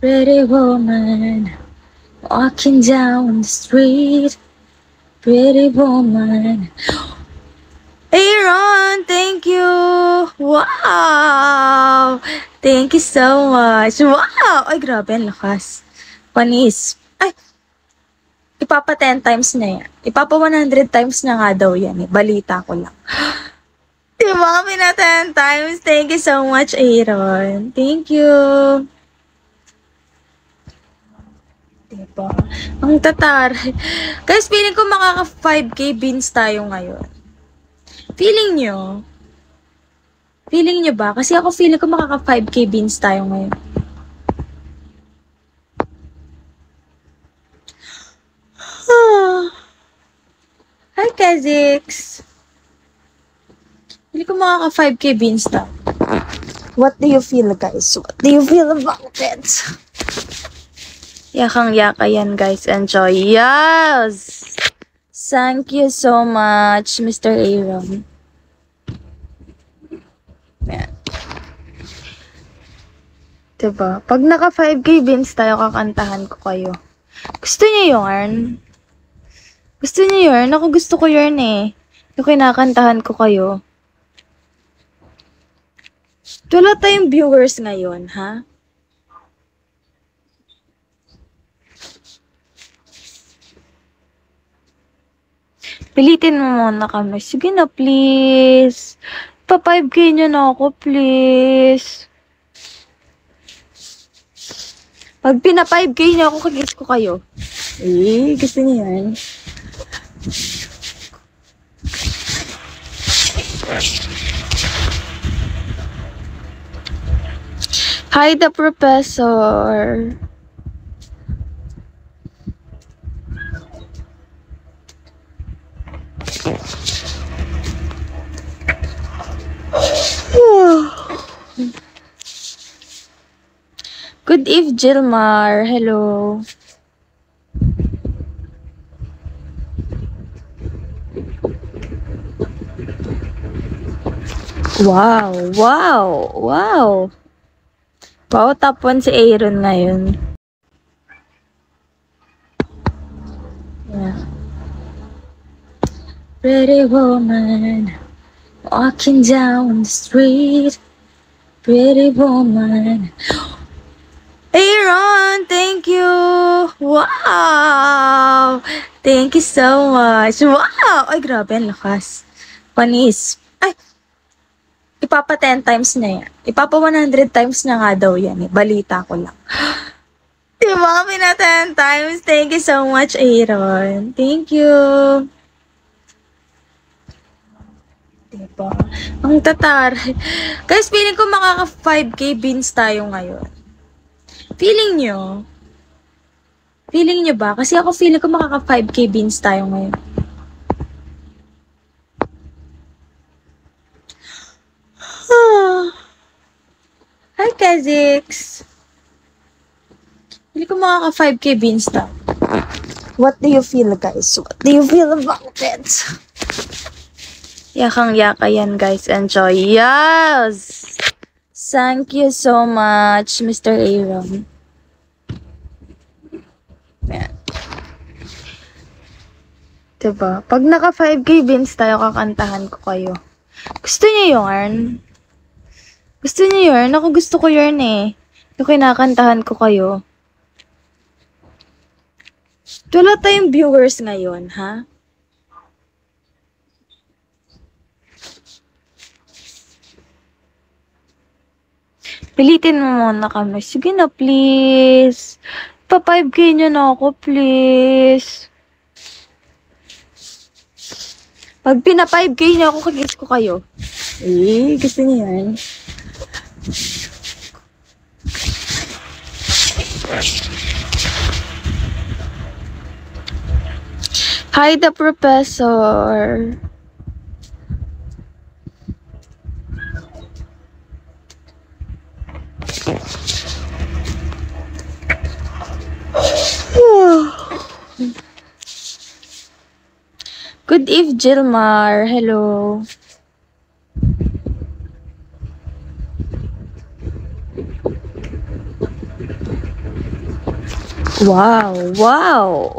Pretty woman, walking down the street. Pretty woman. Aaron, thank you! Wow! Thank you so much. Wow! Ay, grabe, ang lakas. Panis. Ay, ipapa 10 times na yan. Ipapa 100 times na nga daw yan. Balita ko lang. Diba? Pina 10 times. Thank you so much, Aaron. Thank you. Diba? Ang tataray. Guys, feeling ko makaka 5K beans tayo ngayon. Feeling nyo? Feeling nyo ba? Kasi ako feeling ko makaka 5K beans tayo ngayon. Hi, Kazix! Feeling ko makaka 5K beans tayo. What do you feel, guys? What do you feel about it? Yakang-yaka yan, guys. Enjoy. Yes! Thank you so much, Mr. Aaron. Yan. Diba? Pag naka 5K beans tayo, kakantahan ko kayo. Gusto niyo yarn? Gusto niyo yarn? Ako gusto ko yarn eh. Yung kinakantahan ko kayo. Wala tayong viewers ngayon, ha? Pilitin mo muna kami. Sige na, please. Pa 5K nyo na ako, please. Pag pina 5K nyo ako, kagis ko kayo. Eh, gusto niyo yan? Hi, the professor. Good eve, Jilmar. Hello. Wow, wow, wow. Wow, top 1 si Aaron ngayon. Yeah. Pretty woman, walking down the street. Pretty woman. Aaron, thank you! Wow! Thank you so much. Wow! Ay, grabe, ang lakas. Panis. Ay, ipapa 10 times na yan. Ipapa 100 times na nga daw yan. Balita ko lang. Diba? Pina 10 times. Thank you so much, Aaron. Thank you. Diba? Ang tataray. Guys, feeling ko makaka 5K beans tayo ngayon. Feeling nyo? Feeling nyo ba? Kasi ako feeling ko makaka 5K beans tayo ngayon. Hi, Kazix! Feeling ko makaka 5K beans tayo. What do you feel, guys? What do you feel about it? Yakang-yaka yan, guys. Enjoy. Yes! Thank you so much, Mr. Aaron. Yan. Diba? Pag naka 5K beans tayo, kakantahan ko kayo. Gusto niyo yarn? Gusto niyo yarn? Ako gusto ko yarn eh. Yung kinakantahan ko kayo. Wala tayong viewers ngayon, ha? Pilitin mo muna kami. Sige na, please. Pa 5K nyo na ako, please. Pag pina 5K nyo ako, kagis ko kayo. Eh, gusto niyo yan? Hi, the professor. Good eve, Jilmar. Hello. Wow, wow.